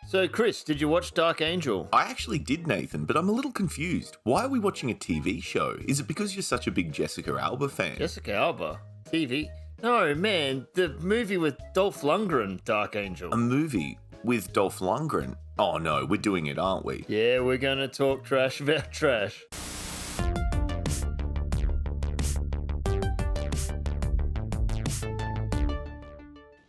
So, Chris, did you watch Dark Angel? I actually did, Nathan, but I'm a little confused. Why are we watching a TV show? Is it because you're such a big Jessica Alba fan? Jessica Alba? TV? No, man, the movie with Dolph Lundgren, Dark Angel. A movie with Dolph Lundgren? Oh no, we're doing it, aren't we? Yeah, we're gonna talk trash about trash.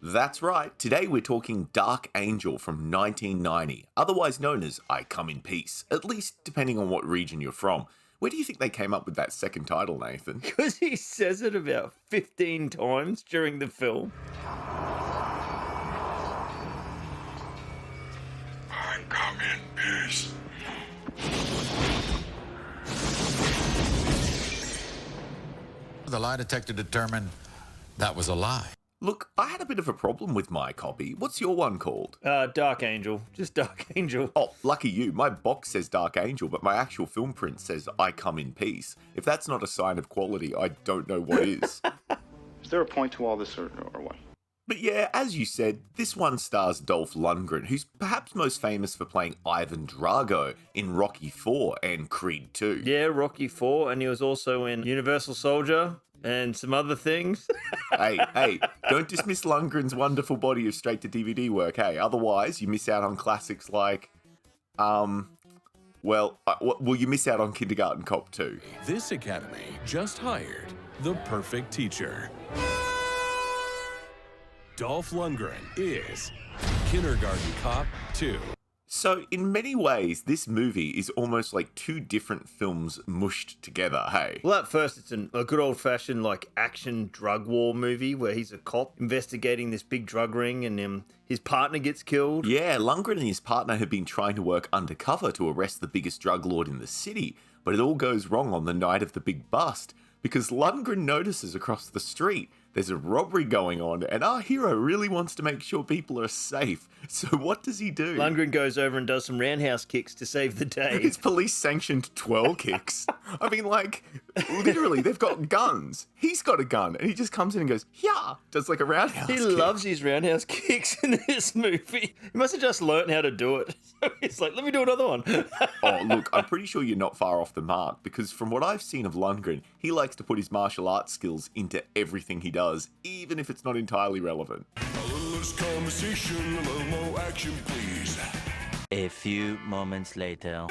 That's right, today we're talking Dark Angel from 1990, otherwise known as I Come in Peace, at least depending on what region you're from. Where do you think they came up with that second title, Nathan? Because he says it about 15 times during the film. I come in peace. The lie detector determined that was a lie. Look, I had a bit of a problem with my copy. What's your one called? Dark Angel. Just Dark Angel. Oh, lucky you. My box says Dark Angel, but my actual film print says I Come in Peace. If that's not a sign of quality, I don't know what is. Is there a point to all this or what? But yeah, as you said, this one stars Dolph Lundgren, who's perhaps most famous for playing Ivan Drago in Rocky IV and Creed II. Yeah, Rocky IV, and he was also in Universal Soldier and some other things. Hey, don't dismiss Lundgren's wonderful body of straight-to-DVD work, hey? Otherwise, you miss out on classics like, you miss out on Kindergarten Cop 2. This academy just hired the perfect teacher. Dolph Lundgren is Kindergarten Cop 2. So, in many ways, this movie is almost like two different films mushed together, hey? Well, at first, it's a good old-fashioned, like, action drug war movie where he's a cop investigating this big drug ring and his partner gets killed. Yeah, Lundgren and his partner have been trying to work undercover to arrest the biggest drug lord in the city, but it all goes wrong on the night of the big bust, because Lundgren notices across the street there's a robbery going on, and our hero really wants to make sure people are safe. So what does he do? Lundgren goes over and does some roundhouse kicks to save the day. His police-sanctioned twirl kicks. I mean, like, literally, they've got guns. He's got a gun, and he just comes in and goes, yeah, does like a roundhouse He kick. loves his roundhouse kicks in this movie. He must have just learnt how to do it. So he's like, let me do another one. Oh, look, I'm pretty sure you're not far off the mark, because from what I've seen of Lundgren, he likes to put his martial arts skills into everything he does, even if it's not entirely relevant. A little less conversation, a little more action, please. A few moments later.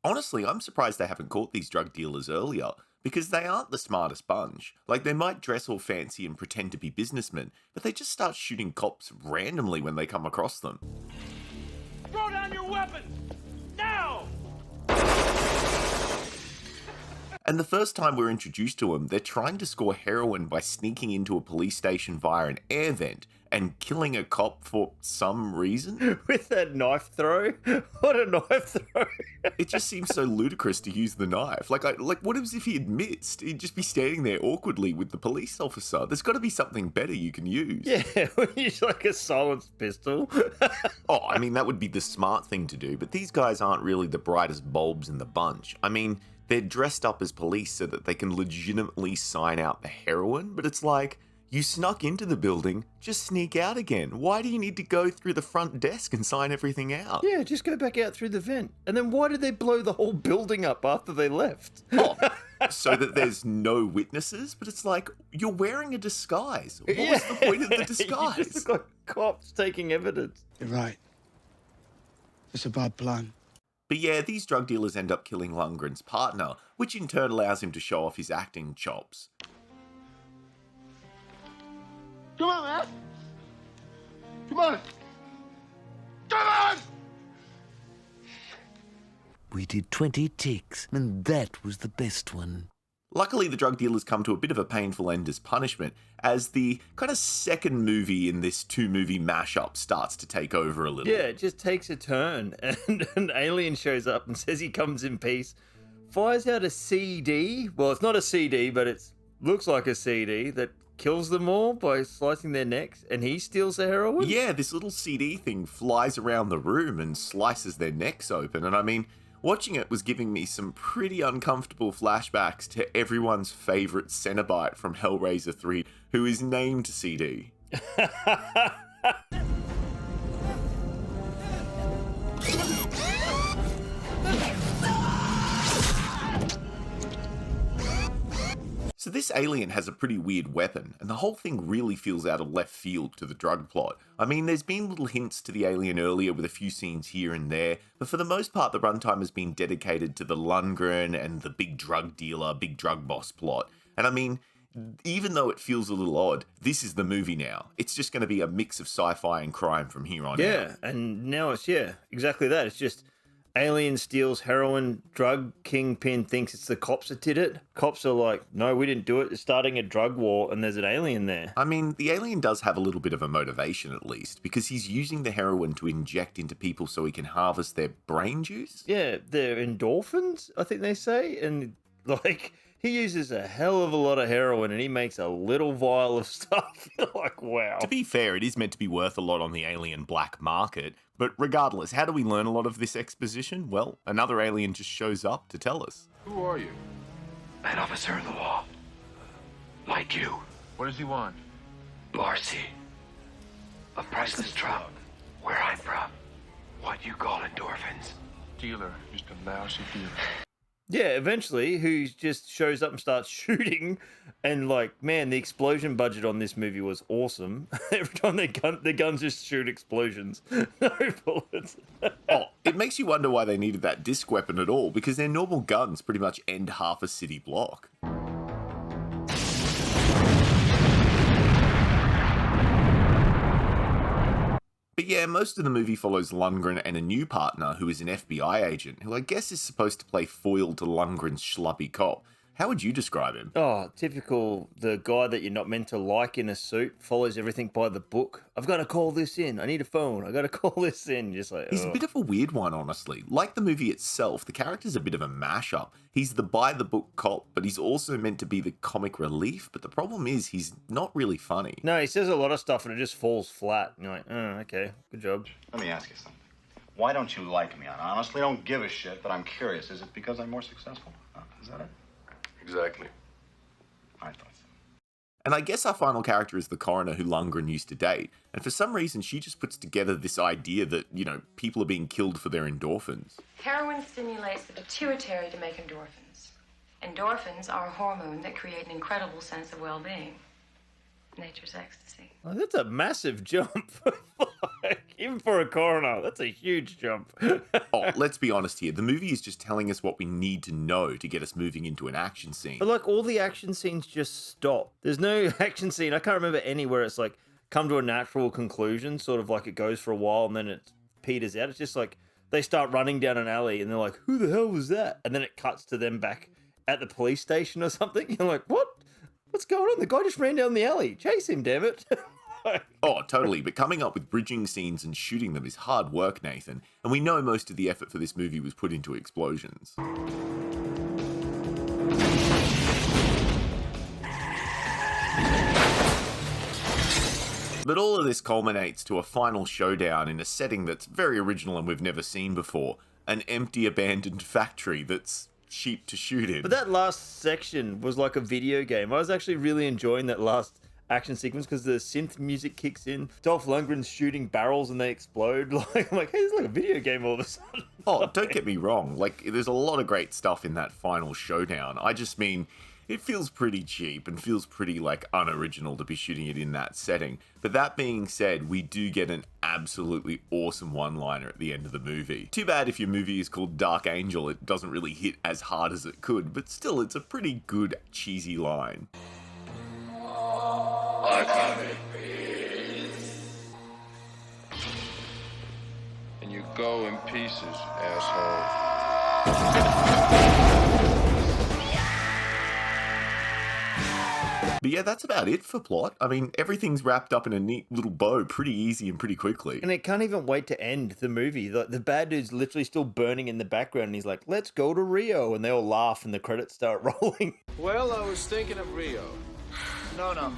Honestly, I'm surprised they haven't caught these drug dealers earlier, because they aren't the smartest bunch. Like, they might dress all fancy and pretend to be businessmen, but they just start shooting cops randomly when they come across them. Throw down your weapons! Now! And the first time we're introduced to them, they're trying to score heroin by sneaking into a police station via an air vent and killing a cop for some reason. With that knife throw? What a knife throw. It just seems so ludicrous to use the knife. Like, what if he had missed? He'd just be standing there awkwardly with the police officer. There's got to be something better you can use. Yeah, use like a silenced pistol. Oh, I mean, that would be the smart thing to do, but these guys aren't really the brightest bulbs in the bunch. I mean, they're dressed up as police so that they can legitimately sign out the heroin, but it's like, you snuck into the building, just sneak out again. Why do you need to go through the front desk and sign everything out? Yeah, just go back out through the vent. And then why did they blow the whole building up after they left? Oh, so that there's no witnesses? But it's like, you're wearing a disguise. What was the point of the disguise? You just look like cops taking evidence. You're right. It's a bad plan. But yeah, these drug dealers end up killing Lundgren's partner, which in turn allows him to show off his acting chops. Come on, man! Come on! Come on! We did 20 takes, and that was the best one. Luckily, the drug dealers come to a bit of a painful end as punishment, as the kind of second movie in this two-movie mashup starts to take over a little. Yeah, it just takes a turn, and an alien shows up and says he comes in peace, fires out a CD. Well, it's not a CD, but it looks like a CD that kills them all by slicing their necks, and he steals the heroin? Yeah, this little CD thing flies around the room and slices their necks open, and I mean, Watching it was giving me some pretty uncomfortable flashbacks to everyone's favourite Cenobite from Hellraiser 3, who is named CD. So this alien has a pretty weird weapon, and the whole thing really feels out of left field to the drug plot. I mean, there's been little hints to the alien earlier with a few scenes here and there, but for the most part the runtime has been dedicated to the Lundgren and the big drug dealer, big drug boss plot. And I mean, even though it feels a little odd, this is the movie now. It's just going to be a mix of sci-fi and crime from here on out. Yeah, and now it's, exactly that. It's just alien steals heroin, drug kingpin thinks it's the cops that did it. Cops are like, no, we didn't do it. It's starting a drug war, and there's an alien there. I mean, the alien does have a little bit of a motivation at least, because he's using the heroin to inject into people so he can harvest their brain juice. Yeah, they're endorphins, I think they say, and like, he uses a hell of a lot of heroin and he makes a little vial of stuff. Like, wow. To be fair, it is meant to be worth a lot on the alien black market, but regardless, how do we learn a lot of this exposition? Well, another alien just shows up to tell us. Who are you? An officer in the law. Like you. What does he want? Marcy. A priceless drug. Where I'm from. What you call endorphins. Dealer. Just a lousy dealer. Yeah, eventually, who just shows up and starts shooting, and like, man, the explosion budget on this movie was awesome. Every time the guns just shoot explosions, no bullets. Oh, it makes you wonder why they needed that disc weapon at all, because their normal guns pretty much end half a city block. But yeah, most of the movie follows Lundgren and a new partner who is an FBI agent, who I guess is supposed to play foil to Lundgren's schlubby cop. How would you describe him? Oh, typical, the guy that you're not meant to like in a suit, follows everything by the book. I've got to call this in. I need a phone. I got to call this in. Just like, He's a bit of a weird one, honestly. Like the movie itself, the character's a bit of a mashup. He's the by-the-book cop, but he's also meant to be the comic relief. But the problem is, he's not really funny. No, he says a lot of stuff and it just falls flat. And you're like, oh, okay, good job. Let me ask you something. Why don't you like me? I honestly don't give a shit, but I'm curious. Is it because I'm more successful? Is that it? Exactly. I thought so. And I guess our final character is the coroner who Lundgren used to date. And for some reason, she just puts together this idea that, you know, people are being killed for their endorphins. Heroin stimulates the pituitary to make endorphins. Endorphins are a hormone that create an incredible sense of well-being. Nature's ecstasy. Oh, that's a massive jump. Even for a coroner, that's a huge jump. Oh, let's be honest here. The movie is just telling us what we need to know to get us moving into an action scene. But like, all the action scenes just stop. There's no action scene. I can't remember any where it's like come to a natural conclusion, sort of like it goes for a while and then it peters out. It's just like they start running down an alley and they're like, who the hell was that? And then it cuts to them back at the police station or something. You're like, what? What's going on? The guy just ran down the alley. Chase him, damn it. Oh, totally. But coming up with bridging scenes and shooting them is hard work, Nathan. And we know most of the effort for this movie was put into explosions. But all of this culminates to a final showdown in a setting that's very original and we've never seen before. An empty, abandoned factory that's cheap to shoot in. But that last section was like a video game. I was actually really enjoying that last action sequence because the synth music kicks in. Dolph Lundgren's shooting barrels and they explode. Like, I'm like, hey, it's like a video game all of a sudden. Oh, don't get me wrong. Like, there's a lot of great stuff in that final showdown. I just mean, it feels pretty cheap and feels pretty, like, unoriginal to be shooting it in that setting. But that being said, we do get an absolutely awesome one-liner at the end of the movie. Too bad if your movie is called Dark Angel, it doesn't really hit as hard as it could, but still, it's a pretty good, cheesy line. I come in peace. And you go in pieces, asshole. But yeah, that's about it for plot. I mean, everything's wrapped up in a neat little bow pretty easy and pretty quickly. And it can't even wait to end the movie. The bad dude's literally still burning in the background and he's like, let's go to Rio. And they all laugh and the credits start rolling. Well, I was thinking of Rio. No.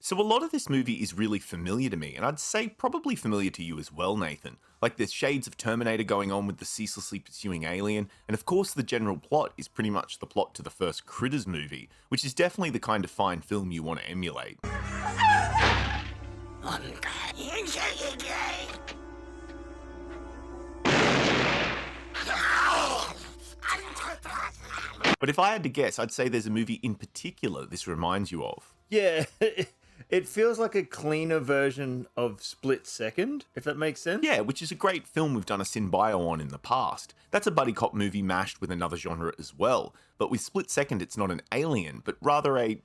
So a lot of this movie is really familiar to me, and I'd say probably familiar to you as well, Nathan. Like there's shades of Terminator going on with the ceaselessly pursuing alien, and of course the general plot is pretty much the plot to the first Critters movie, which is definitely the kind of fine film you want to emulate. But if I had to guess, I'd say there's a movie in particular this reminds you of. Yeah, it feels like a cleaner version of Split Second, if that makes sense. Yeah, which is a great film we've done a synbio on in the past. That's a buddy cop movie mashed with another genre as well. But with Split Second, it's not an alien, but rather a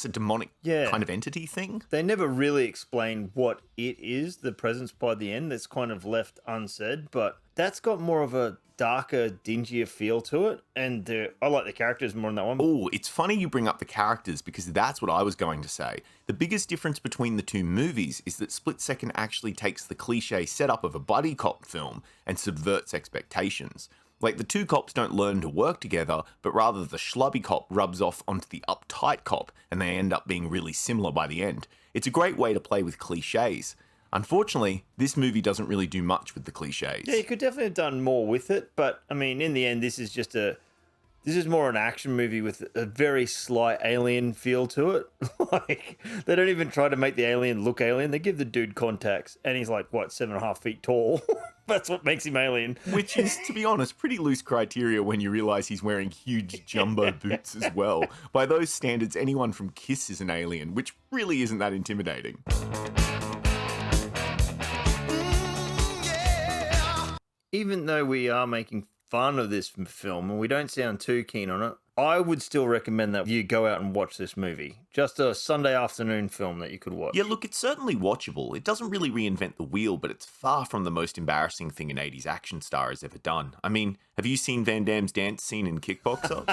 demonic kind of entity thing. They never really explain what it is, the presence by the end. That's kind of left unsaid, but that's got more of a darker, dingier feel to it, and I like the characters more in that one. Oh, it's funny you bring up the characters, because that's what I was going to say. The biggest difference between the two movies is that Split Second actually takes the cliche setup of a buddy cop film and subverts expectations. Like, the two cops don't learn to work together, but rather the schlubby cop rubs off onto the uptight cop, and they end up being really similar by the end. It's a great way to play with cliches. Unfortunately, this movie doesn't really do much with the cliches. Yeah, you could definitely have done more with it, but I mean, in the end, this is more an action movie with a very slight alien feel to it. Like, they don't even try to make the alien look alien. They give the dude contacts, and he's like, what, 7.5 feet tall? That's what makes him alien. Which is, to be honest, pretty loose criteria when you realise he's wearing huge jumbo boots as well. By those standards, anyone from Kiss is an alien, which really isn't that intimidating. Even though we are making fun of this film and we don't sound too keen on it, I would still recommend that you go out and watch this movie. Just a Sunday afternoon film that you could watch. Yeah, look, it's certainly watchable. It doesn't really reinvent the wheel, but it's far from the most embarrassing thing an 80s action star has ever done. I mean, have you seen Van Damme's dance scene in Kickboxer?